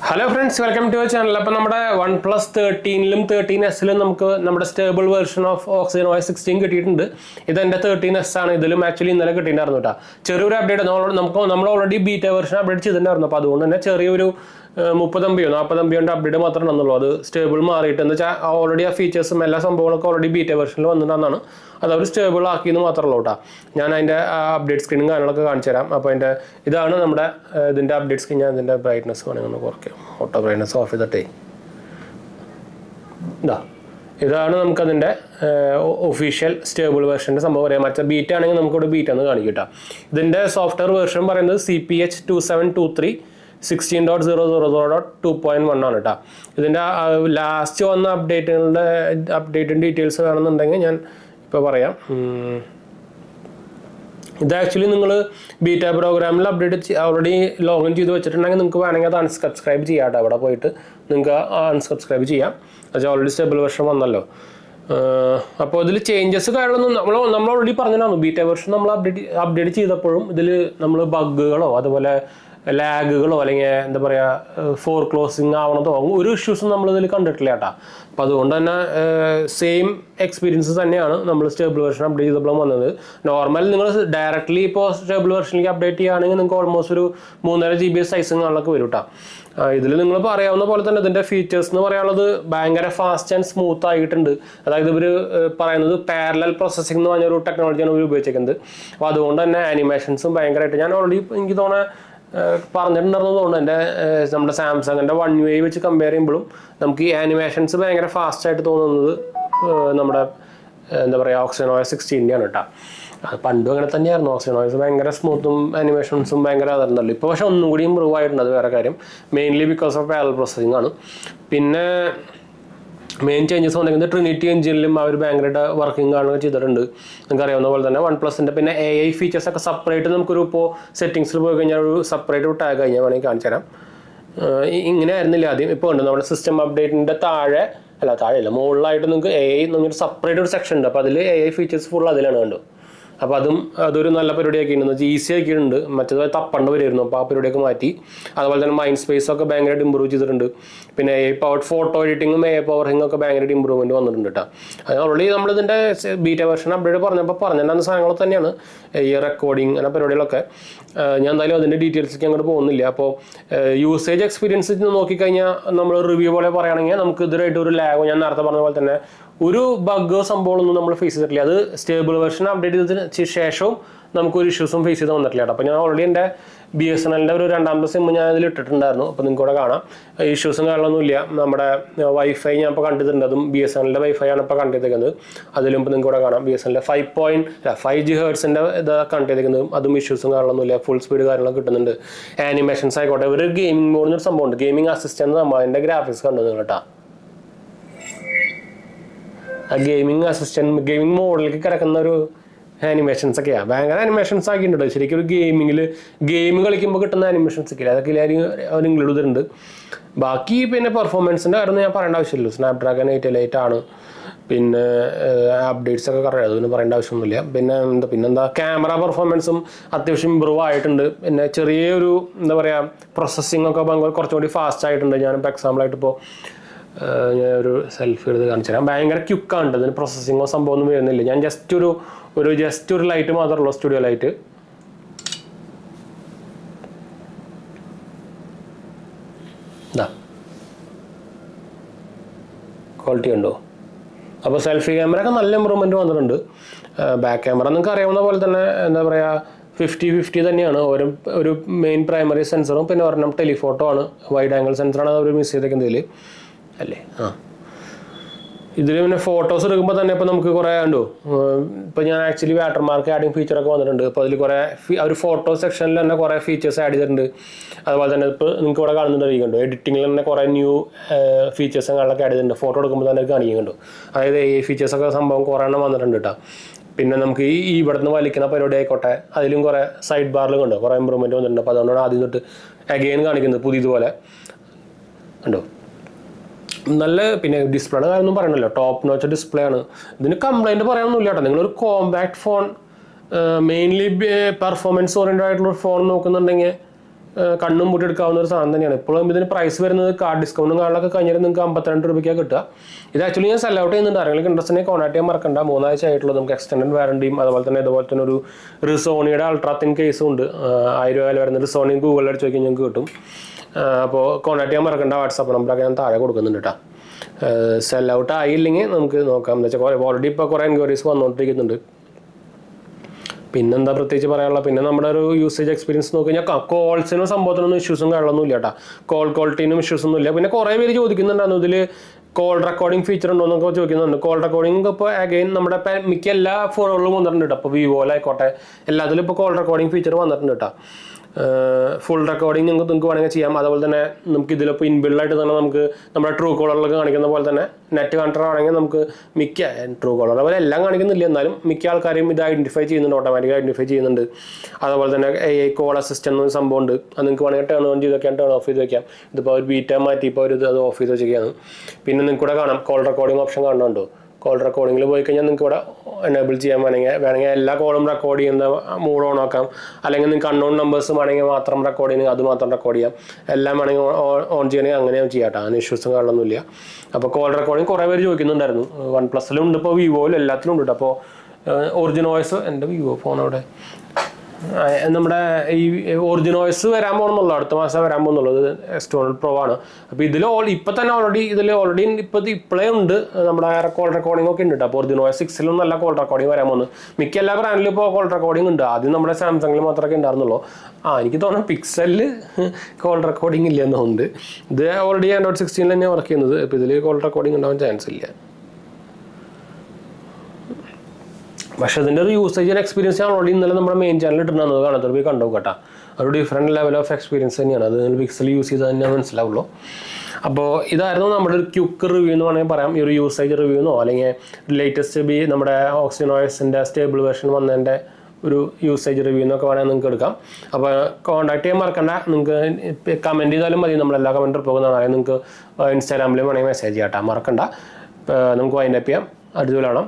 Hello friends, welcome to our channel. അപ്പോൾ നമ്മുടെ OnePlus 13-ലും 13S-ലും നമുക്ക് നമ്മുടെ stable version of Oxygen OS 16 കിട്ടിയിട്ടുണ്ട്. ഇതെൻ്റെ 13S ആണ്. ഇതിലും ആക്ച്വലി ഇന്നലെ കിട്ടിയിട്ടുണ്ടായിരുന്നു കേട്ടോ. ചെറിയൊരു അപ്ഡേറ്റ് നമ്മൾ ഓൾറെഡി ബീറ്റ വേർഷൻ അപ്ഡേറ്റ് ചെയ്തിട്ടുണ്ടായിരുന്നു. അപ്പോൾ അതുകൊണ്ട് തന്നെ ചെറിയൊരു 30 MB 40 MB അപ്ഡേറ്റ് മാത്രമേ ഉള്ളൂ. അത് സ്റ്റേബിൾ മാറിയിട്ട് എന്ന് വെച്ചാൽ ഓൾറെഡി ആ ഫീച്ചേഴ്സും എല്ലാ സംഭവങ്ങളൊക്കെ ഓൾറെഡി ബീറ്റ വേർഷനിൽ വന്നിട്ടുണ്ടെന്നാണ്. അത് അവർ സ്റ്റേബിൾ ആക്കിയെന്ന് മാത്രമേ ഉള്ളൂ കേട്ടോ. ഞാൻ അതിൻ്റെ അപ്ഡേറ്റ് സ്ക്രീനും കാര്യങ്ങളൊക്കെ കാണിച്ചു തരാം. അപ്പോൾ ഇതാണ് നമ്മുടെ ഇതിൻ്റെ അപ്ഡേറ്റ് സ്ക്രീൻ. ഞാൻ ഇതിൻ്റെ ബ്രൈറ്റ്നസ് വേണമെങ്കിൽ ഒന്ന് കുറയ്ക്കാം. ഓട്ടോ ബ്രൈറ്റ്നസ് ഓഫ് ചെയ്തിട്ടേ ഇതാണ് നമുക്കതിൻ്റെ ഒഫീഷ്യൽ സ്റ്റേബിൾ വേർഷൻ്റെ സംഭവം പറയാം. മറ്റേ ബീറ്റ ആണെങ്കിൽ നമുക്കിവിടെ ബീറ്റ എന്ന് കാണിക്കും കേട്ടോ. ഇതിൻ്റെ സോഫ്റ്റ്വെയർ വേർഷൻ പറയുന്നത് CPH 2723 16.000.2.1 ആണ് കേട്ടോ. ഇതിൻ്റെ ലാസ്റ്റ് വന്ന അപ്ഡേറ്റിൻ്റെ ഡീറ്റെയിൽസ് വേണമെന്നുണ്ടെങ്കിൽ ഞാൻ ഇപ്പോൾ പറയാം. ഇത് ആക്ച്വലി നിങ്ങൾ ബീറ്റ പ്രോഗ്രാമിൽ അപ്ഡേറ്റ് ഓൾറെഡി ലോഗിൻ ചെയ്ത് വെച്ചിട്ടുണ്ടെങ്കിൽ നിങ്ങൾക്ക് വേണമെങ്കിൽ അത് അൺസബ്സ്ക്രൈബ് ചെയ്യാം കേട്ടോ. അവിടെ പോയിട്ട് നിങ്ങൾക്ക് അൺസബ്സ്ക്രൈബ് ചെയ്യാം. അത് ഓൾറെഡി സ്റ്റേബിൾ വെർഷൻ വന്നല്ലോ. അപ്പോൾ ഇതിൽ ചേഞ്ചസ് കാര്യങ്ങളൊന്നും നമ്മൾ ഓൾറെഡി പറഞ്ഞിട്ടുണ്ടായിരുന്നു. ബീറ്റ വെർഷൻ നമ്മൾ അപ്ഡേറ്റ് ചെയ്തപ്പോഴും ഇതിൽ നമ്മൾ ബഗ്ഗുകളോ അതുപോലെ ലാഗുകളോ അല്ലെങ്കിൽ എന്താ പറയുക ഫോർ ക്ലോസിങ് ആവണതോ ഒരു ഇഷ്യൂസും നമ്മളിതിൽ കണ്ടിട്ടില്ല കേട്ടോ. അപ്പോൾ അതുകൊണ്ട് തന്നെ സെയിം എക്സ്പീരിയൻസ് തന്നെയാണ് നമ്മൾ സ്റ്റേബിൾ വെർഷൻ അപ്ഡേറ്റ് ചെയ്തപ്പോഴും വന്നത്. നോർമൽ നിങ്ങൾ ഡയറക്റ്റ്ലി ഇപ്പോൾ സ്റ്റേബിൾ വെർഷനിലേക്ക് അപ്ഡേറ്റ് ചെയ്യുകയാണെങ്കിൽ നിങ്ങൾക്ക് ഓൾമോസ്റ്റ് ഒരു 3.5 GB സൈസും കാണാനൊക്കെ വരും കേട്ടോ. ഇതിൽ നിങ്ങൾ പറയാവുന്ന പോലെ തന്നെ ഇതിൻ്റെ ഫീച്ചേഴ്സ് എന്ന് പറയാനുള്ളത് ഭയങ്കര ഫാസ്റ്റ് ആൻഡ് സ്മൂത്ത് ആയിട്ടുണ്ട്. അതായത് ഇവർ പറയുന്നത് പാരലൽ പ്രോസസ്സിംഗ് എന്ന് പറഞ്ഞൊരു ടെക്നോളജിയാണ് ഇവർ ഉപയോഗിച്ചിരിക്കുന്നത്. അപ്പോൾ അതുകൊണ്ട് തന്നെ ആനിമേഷൻസും ഭയങ്കരമായിട്ട് ഞാൻ ഓൾറെഡി എനിക്ക് തോന്നുന്നത് പറഞ്ഞിട്ടുണ്ടായിരുന്നതുകൊണ്ട് നമ്മുടെ സാംസങ്ങിൻ്റെ One UI വെച്ച് കമ്പയർ ചെയ്യുമ്പോഴും നമുക്ക് ഈ ആനിമേഷൻസ് ഭയങ്കര ഫാസ്റ്റായിട്ട് തോന്നുന്നത് നമ്മുടെ എന്താ പറയുക Oxygen OS 16 ആണ് കേട്ടോ. അത് പണ്ടും അങ്ങനെ തന്നെയായിരുന്നു. Oxygen OS ഭയങ്കര സ്മൂത്തും ആനിമേഷൻസും ഭയങ്കര അതായിരുന്നല്ലോ. ഇപ്പോൾ പക്ഷേ ഒന്നും കൂടി ഇമ്പ്രൂവ് ആയിട്ടുണ്ട്. അത് വേറെ കാര്യം. Mainly because of parallel processing ആണ്. പിന്നെ മെയിൻ ചേഞ്ചസ് വന്നിരിക്കുന്നത് ട്രിനിറ്റി എഞ്ചിനിലും അവർ ഭയങ്കരമായിട്ട് വർക്കിംഗ് കാണുകയൊക്കെ ചെയ്തിട്ടുണ്ട്. നിങ്ങൾക്ക് അറിയാവുന്ന പോലെ തന്നെ OnePlusൻ്റെ പിന്നെ AI ഫീച്ചേഴ്സൊക്കെ സെപ്പറേറ്റ് നമുക്കൊരു ഇപ്പോൾ സെറ്റിങ്സിൽ പോയി കഴിഞ്ഞാൽ ഒരു സെപ്പറേറ്റ് ടാഗ് കഴിഞ്ഞാൽ വേണമെങ്കിൽ കാണിച്ചു തരാം. ഇങ്ങനെ ആയിരുന്നില്ല ആദ്യം. ഇപ്പോൾ ഉണ്ട് നമ്മുടെ സിസ്റ്റം അപ്ഡേറ്റിൻ്റെ താഴെയല്ല മുകളിലായിട്ട് നിങ്ങൾക്ക് AI എന്നൊരു സെപ്പറേറ്റ് ഒരു സെക്ഷൻ ഉണ്ട്. അപ്പോൾ അതിൽ AI ഫീച്ചേഴ്സ് ഫുൾ അതിലാണ് കണ്ടു. അപ്പോൾ അതൊരു നല്ല പരിപാടിയാക്കിയിട്ടുണ്ട്. ഈസി ആക്കിയിട്ടുണ്ട്. മറ്റേത് തപ്പണ്ട വരുമായിരുന്നു. അപ്പോൾ ആ പരിപാടിയൊക്കെ മാറ്റി. അതുപോലെ തന്നെ മൈൻഡ് സ്പേസ് ഒക്കെ ഭയങ്കരമായിട്ട് ഇമ്പ്രൂവ് ചെയ്തിട്ടുണ്ട്. പിന്നെ AI പവർഡ് ഫോട്ടോ എഡിറ്റിങ്ങും AI പവറിങ്ങും ഒക്കെ ഭയങ്കരമായിട്ട് ഇമ്പ്രൂവ്മെൻറ്റ് വന്നിട്ടുണ്ട് കേട്ടോ. അത് ഓൾറെഡി നമ്മളിതിൻ്റെ ബീറ്റ വെർഷൻ അപ്ഡേറ്റ് പറഞ്ഞിട്ടുണ്ടാകുന്ന സാധനങ്ങൾ തന്നെയാണ് ഈ റെക്കോർഡിങ് അങ്ങനെ പരിപാടികളൊക്കെ. ഞാൻ എന്തായാലും അതിൻ്റെ ഡീറ്റെയിൽസിലേക്ക് അങ്ങോട്ട് പോകുന്നില്ല. അപ്പോൾ യൂസേജ് എക്സ്പീരിയൻസ് നോക്കിക്കഴിഞ്ഞാൽ നമ്മൾ റിവ്യൂ പോലെ പറയുകയാണെങ്കിൽ നമുക്ക് ഇതിനായിട്ട് ഒരു ലാഗോ ഞാൻ നേരത്തെ പറഞ്ഞ പോലെ തന്നെ ഒരു ബഗ്ഗോ സംഭവമൊന്നും നമ്മൾ ഫേസ് ചെയ്തിട്ടില്ല. അത് സ്റ്റേബിൾ വെർഷൻ അപ്ഡേറ്റ് ചെയ്തതിന് ശേഷവും നമുക്കൊരു ഇഷ്യൂസും ഫേസ് ചെയ്ത് വന്നിട്ടില്ല കേട്ടോ. അപ്പോൾ ഞാൻ ഓൾറെഡി എൻ്റെ BSNLൻ്റെ ഒരു രണ്ടാമത്തെ സിം ഞാൻ അതിൽ ഇട്ടിട്ടുണ്ടായിരുന്നു. അപ്പോൾ നിങ്ങൾക്ക് ഇവിടെ കാണാം ഇഷ്യൂസും കാര്യങ്ങളൊന്നുമില്ല. നമ്മുടെ വൈഫൈ ഞാൻ ഇപ്പോൾ കണ്ടിട്ടുണ്ട്. അതും BSNLൻ്റെ വൈഫൈ ആണ് ഇപ്പോൾ കണ്ടിരിക്കുന്നത്. അതിലും ഇപ്പോൾ നിങ്ങൾക്ക് ഇവിടെ കാണാം BSNL 5 GHz ഇത് കണ്ടിരിക്കുന്നതും അതും ഇഷ്യൂസും കാര്യങ്ങളൊന്നുമില്ല. ഫുൾ സ്പീഡ് കാര്യങ്ങളൊക്കെ കിട്ടുന്നുണ്ട്. ആനിമേഷൻസ് ആയിക്കോട്ടെ. ഒരു ഗെയിമിംഗ് മോഡിനൊരു സംഭവമുണ്ട്, ഗെയിമിംഗ് അസിസ്റ്റൻ്റ് സംഭവം. അതിൻ്റെ ഗ്രാഫിക്സ് കണ്ടത് കേട്ടോ. ആ ഗെയിമിംഗ് മോഡിലേക്ക് കിടക്കുന്ന ഒരു ആനിമേഷൻസ് ഒക്കെയാണ്. ഭയങ്കര ആനിമേഷൻസ് ആക്കിയിട്ടുണ്ട്. ശരിക്കും ഒരു ഗെയിം കളിക്കുമ്പോൾ കിട്ടുന്ന ആനിമേഷൻസ് ഒക്കെ അതൊക്കെ അവർ ഇൻക്ലൂഡ് ചെയ്തിട്ടുണ്ട്. ബാക്കി പിന്നെ പെർഫോമൻസിൻ്റെ കാര്യം ഞാൻ പറയേണ്ട ആവശ്യമില്ല. സ്നാപ്ഡ്രാഗൺ 888 ആണ്. പിന്നെ അപ്ഡേറ്റ്സ് ഒക്കെ കറക്റ്റ് അതൊന്നും പറയേണ്ട ആവശ്യമൊന്നുമില്ല. പിന്നെന്താ ക്യാമറ പെർഫോമൻസും അത്യാവശ്യം ഇമ്പ്രൂവ് ആയിട്ടുണ്ട്. പിന്നെ ചെറിയൊരു എന്താ പറയുക പ്രോസസ്സിംഗ് ഒക്കെ കുറച്ചുകൂടി ഫാസ്റ്റ് ആയിട്ടുണ്ട്. ഞാനിപ്പോൾ എക്സാമ്പിളായിട്ട് ഇപ്പോൾ ഞാനൊരു സെൽഫി എടുത്ത് കാണിച്ചു തരാം. ഭയങ്കര ക്യുക്കാണ്. ഇതിന് പ്രോസസ്സിങ്ങോ സംഭവമൊന്നും വരുന്നില്ല. ഞാൻ ജസ്റ്റ് ഒരു ലൈറ്റ് മാത്രമേ ഉള്ളൂ, സ്റ്റുഡിയോ ലൈറ്റ്. ക്വാളിറ്റി ഉണ്ടോ? അപ്പോൾ സെൽഫി ക്യാമറ ഒക്കെ നല്ല ഇമ്പ്രൂവ്മെൻറ്റ് വന്നിട്ടുണ്ട്. ബാക്ക് ക്യാമറ നിങ്ങൾക്ക് അറിയാവുന്ന പോലെ തന്നെ എന്താ പറയുക 50-50 തന്നെയാണ്. ഒരു മെയിൻ പ്രൈമറി സെൻസറും പിന്നെ ഒരെണ്ണം ടെലിഫോട്ടോ ആണ്. വൈഡ് ആംഗിൾ സെൻസറാണ് അവർ മിസ് ചെയ്തേക്കുന്നതിൽ അല്ലേ. ഇതിൽ പിന്നെ ഫോട്ടോസ് എടുക്കുമ്പോൾ തന്നെ ഇപ്പോൾ നമുക്ക് കുറേ ഉണ്ടോ. ഇപ്പോൾ ഞാൻ ആക്ച്വലി വാട്ടർ മാർക്ക് ആഡിങ് ഫീച്ചറൊക്കെ വന്നിട്ടുണ്ട്. അപ്പോൾ അതിൽ കുറേ ഒരു ഫോട്ടോ സെക്ഷനിൽ തന്നെ കുറേ ഫീച്ചേഴ്സ് ആഡ് ചെയ്തിട്ടുണ്ട്. അതുപോലെ തന്നെ ഇപ്പോൾ നിങ്ങൾക്ക് ഇവിടെ കാണുന്നുണ്ടായിരിക്കുന്നുണ്ടോ എഡിറ്റിങ്ങിൽ തന്നെ കുറേ ന്യൂ ഫീച്ചേഴ്സും കാര്യങ്ങളൊക്കെ ആഡ് ചെയ്തിട്ടുണ്ട്. ഫോട്ടോ എടുക്കുമ്പോൾ തന്നെ കാണിക്കുന്നുണ്ടോ. അതായത് AI ഫീച്ചേഴ്സൊക്കെ സംഭവം കുറേ എണ്ണം വന്നിട്ടുണ്ട് കേട്ടോ. പിന്നെ നമുക്ക് ഈ ഇവിടെ നിന്ന് വലിക്കുന്ന പരിപാടി ആയിക്കോട്ടെ അതിലും കുറേ സൈഡ് ബാറിലും കണ്ടോ കുറേ ഇമ്പ്രൂവ്മെൻറ്റ് വന്നിട്ടുണ്ട്. അപ്പോൾ അതുകൊണ്ടാണ് ആദ്യം തൊട്ട് അഗെയിൻ കാണിക്കുന്നത് പുതിയതുപോലെ ഉണ്ടോ. നല്ല പിന്നെ ഡിസ്പ്ലേയുടെ കാര്യമൊന്നും പറയണല്ലോ. ടോപ്പ് നോച്ച് ഡിസ്പ്ലേ ആണ്. ഇതിന് കംപ്ലൈൻറ്റ് പറയാനൊന്നുമില്ല കേട്ടോ. നിങ്ങളൊരു compact phone mainly performance oriented ആയിട്ടുള്ള ഫോൺ നോക്കുന്നുണ്ടെങ്കിൽ കണ്ണും പൂട്ടി എടുക്കാവുന്ന ഒരു സാധനം തന്നെയാണ്. ഇപ്പോഴും ഇതിന് പ്രൈസ് വരുന്നത് കാർഡ് ഡിസ്കൗണ്ടും കാര്യങ്ങളൊക്കെ കഴിഞ്ഞാൽ നിങ്ങൾക്ക് 52 രൂപയ്ക്കാണ് കിട്ടുക. ഇത് ആക്ച്വലി ഞാൻ സെൽ ഔട്ട് ചെയ്യുന്നുണ്ട്. ആരെങ്കിലും ഇൻട്രസ്റ്റിനെ കോൺടാക്ട് ചെയ്യാൻ മറക്കണ്ട. 3 ആഴ്ച ആയിട്ടുള്ളൂ. നമുക്ക് എക്സ്റ്റൻഡ് വാറണ്ടിയും അതുപോലെ തന്നെ ഒരു റിസോണിയുടെ അൾട്രാ തിൻ കേസും ഉണ്ട്. 1000 രൂപ വരുന്ന റിസോണി ഗൂഗിളിൽ അടിച്ച് നോക്കി ഞങ്ങൾക്ക് കിട്ടും. അപ്പോൾ കോൺടാക്ട് ചെയ്യാൻ മറക്കണ്ട. വാട്സാപ്പ് നമ്പറൊക്കെ ഞാൻ താഴെ കൊടുക്കുന്നുണ്ട് കേട്ടോ. സെൽ ഔട്ട് ആയില്ലെങ്കിൽ നമുക്ക് നോക്കാം. എന്ന് വെച്ചാൽ ഓൾറെഡി ഇപ്പോൾ കുറേ എൻക്വയറീസ് വന്നുകൊണ്ടിരിക്കുന്നുണ്ട്. പിന്നെന്താ പ്രത്യേകിച്ച് പറയാനുള്ള, പിന്നെ നമ്മുടെ ഒരു യൂസേജ് എക്സ്പീരിയൻസ് നോക്കി കഴിഞ്ഞാൽ കോൾസിനും സംഭവത്തിനൊന്നും ഇഷ്യൂസും കാര്യങ്ങളൊന്നും ഇല്ല കേട്ടോ. കോൾ ക്വാളിറ്റിനും ഇഷ്യൂസ് ഒന്നും ഇല്ല. പിന്നെ കുറേ പേര് ചോദിക്കുന്നുണ്ടായിരുന്നു ഇതിൽ കോൾ റെക്കോർഡിംഗ് ഫീച്ചർ ഉണ്ടോ എന്നൊക്കെ ചോദിക്കുന്നുണ്ട്. കോൾ റെക്കോർഡിംഗ് ഇപ്പോൾ അഗൈൻ നമ്മുടെ മിക്ക എല്ലാ ഫോണുകളിലും വന്നിട്ടുണ്ട് കേട്ടോ. അപ്പോൾ വിവോയിലായിക്കോട്ടെ എല്ലാത്തിലും ഇപ്പോൾ കോൾ റെക്കോർഡിംഗ് ഫീച്ചർ വന്നിട്ടുണ്ട് കേട്ടോ. ഫുൾ റെക്കോർഡിംഗ് നിങ്ങൾക്ക് വേണമെങ്കിൽ ചെയ്യാം. അതുപോലെ തന്നെ നമുക്ക് ഇതിലിപ്പോൾ ഇൻബിൽഡായിട്ട് തന്നെ നമുക്ക് നമ്മുടെ ട്രൂ കോളറിലൊക്കെ കാണിക്കുന്ന പോലെ തന്നെ നെറ്റ് കണക്ടർ ആണെങ്കിൽ നമുക്ക് മിക്ക ട്രൂ കോളർ അതുപോലെ എല്ലാം കാണിക്കുന്നില്ല, എന്നാലും മിക്ക ആൾക്കാരും ഇത് ഐഡൻറ്റിഫൈ ചെയ്യുന്നുണ്ട്, ഓട്ടോമാറ്റിക് ഐഡൻറ്റിഫൈ ചെയ്യുന്നുണ്ട്. അതുപോലെ തന്നെ AI കോൾ അസിസ്റ്റൻ്റ് എന്നൊരു സംഭവം ഉണ്ട്. അത് നിങ്ങൾക്ക് വേണമെങ്കിൽ ടേൺ ഓൺ ചെയ്ത് വെക്കാം, ടേൺ ഓഫ് ചെയ്ത് വെക്കാം. ഇതിപ്പോൾ ഒരു ബീറ്റ മാറ്റി ഇപ്പോൾ ഒരു അത് ഓഫ് ചെയ്ത് വെച്ചിരിക്കുകയാണ്. പിന്നെ നിങ്ങൾക്ക് ഇവിടെ കാണാം കോൾ റെക്കോർഡിംഗ് ഓപ്ഷൻ കാണുന്നുണ്ടോ. കോൾ റെക്കോർഡിങ്ങിൽ പോയി കഴിഞ്ഞാൽ നിങ്ങൾക്ക് ഇവിടെ എനേബിൾ ചെയ്യാൻ വേണമെങ്കിൽ എല്ലാ കോളും റെക്കോർഡ് ചെയ്യുന്ന മൂഡ് ഓൺ ആക്കാം. അല്ലെങ്കിൽ നിങ്ങൾക്ക് അൺനോൺ നമ്പേഴ്സ് വേണമെങ്കിൽ മാത്രം റെക്കോർഡ് ചെയ്യുന്നത് അത് മാത്രം റെക്കോർഡ് ചെയ്യാം. എല്ലാം വേണമെങ്കിൽ ഓൺ ചെയ്യണമെങ്കിൽ അങ്ങനെയും ചെയ്യാം കേട്ടോ. അതിന് ഇഷ്യൂസും കാണുന്നില്ല. അപ്പോൾ കോൾ റെക്കോർഡിങ് കുറേ പേര് ചോദിക്കുന്നുണ്ടായിരുന്നു. OnePlusലും ഉണ്ട്, ഇപ്പോൾ വിവോയിലും എല്ലാത്തിലും ഉണ്ട് കേട്ടോ. അപ്പോൾ ഒറിജിനൽ വോയിസ് എൻ്റെ വിവോ ഫോൺ അവിടെ നമ്മുടെ ഈ ഒറിജിനൽ വോയിസ് വരാൻ പോകുന്നുള്ളൂ, അടുത്ത മാസം വരാൻ പോകുന്നുള്ളത്. S12 Pro ആണ്. അപ്പോൾ ഇതിൽ ഇപ്പം തന്നെ ഓൾറെഡി ഇപ്പോഴേ ഉണ്ട് നമ്മുടെ കോൾ റെക്കോർഡിംഗ് ഒക്കെ ഉണ്ട് കേട്ടോ. അപ്പോൾ ഒറിജിനൽ വോയിസ് 6ലും നല്ല കോൾ റെക്കോർഡിംഗ് വരാൻ പോകുന്നു. മിക്ക എല്ലാ ബ്രാൻഡിലും ഇപ്പോൾ കോൾ റെക്കോർഡിംഗ് ഉണ്ട്. ആദ്യം നമ്മുടെ സാംസങ്ങിൽ മാത്രമേ ഉണ്ടായിരുന്നുള്ളൂ. എനിക്ക് തോന്നുന്നു പിക്സലിൽ കോൾ റെക്കോർഡിംഗ് ഇല്ല എന്നുണ്ട്. ഇത് ഓൾറെഡി Android 16 തന്നെ വർക്ക് ചെയ്യുന്നത്. ഇപ്പോൾ ഇതിൽ കോൾ റെക്കോർഡിംഗ് ഉണ്ടാവാൻ ചാൻസ് ഇല്ല. പക്ഷേ അതിൻ്റെ ഒരു യൂസേജ് ആൻഡ് എക്സ്പീരിയൻസ് ഞാൻ ഓൾറെഡി ഇന്നലെ നമ്മുടെ മെയിൻ ചാനൽ ഇട്ടിട്ടുണ്ടാകുന്നത് കാണാത്തവർ പോയി കണ്ടു കേട്ടോ. ഒരു ഡിഫറെൻറ്റ് ലെവൽ ഓഫ് എക്സ്പീരിയൻസ് തന്നെയാണ്. അത് പിക്സൽ യൂസ് ചെയ്താൽ തന്നെ മനസ്സിലാവുള്ളൂ. അപ്പോൾ ഇതായിരുന്നു നമ്മുടെ ഒരു ക്യുക്ക് റിവ്യൂ എന്ന് വേണമെങ്കിൽ പറയാം. ഈ ഒരു യൂസേജ് റിവ്യൂ എന്നോ അല്ലെങ്കിൽ ലേറ്റസ്റ്റ് നമ്മുടെ OxygenOSൻ്റെ സ്റ്റേബിൾ വെർഷൻ വന്നതിൻ്റെ ഒരു യൂസേജ് റിവ്യൂ എന്നൊക്കെ വേണമെങ്കിൽ നിങ്ങൾക്ക് എടുക്കാം. അപ്പോൾ കോൺടാക്ട് ചെയ്യാൻ മറക്കണ്ട. നിങ്ങൾക്ക് കമൻറ്റ് ചെയ്താലും മതി, നമ്മളെല്ലാ കമൻറ്റും പോകുന്നതാണ്. അല്ലെങ്കിൽ നിങ്ങൾക്ക് ഇൻസ്റ്റാഗ്രാമിലും വേണമെങ്കിൽ മെസ്സേജ് ചെയ്യാം കേട്ടോ, മറക്കണ്ട. നമുക്ക് വൈൻഡപ്പ് ചെയ്യാം. അടുത്ത കാണാം.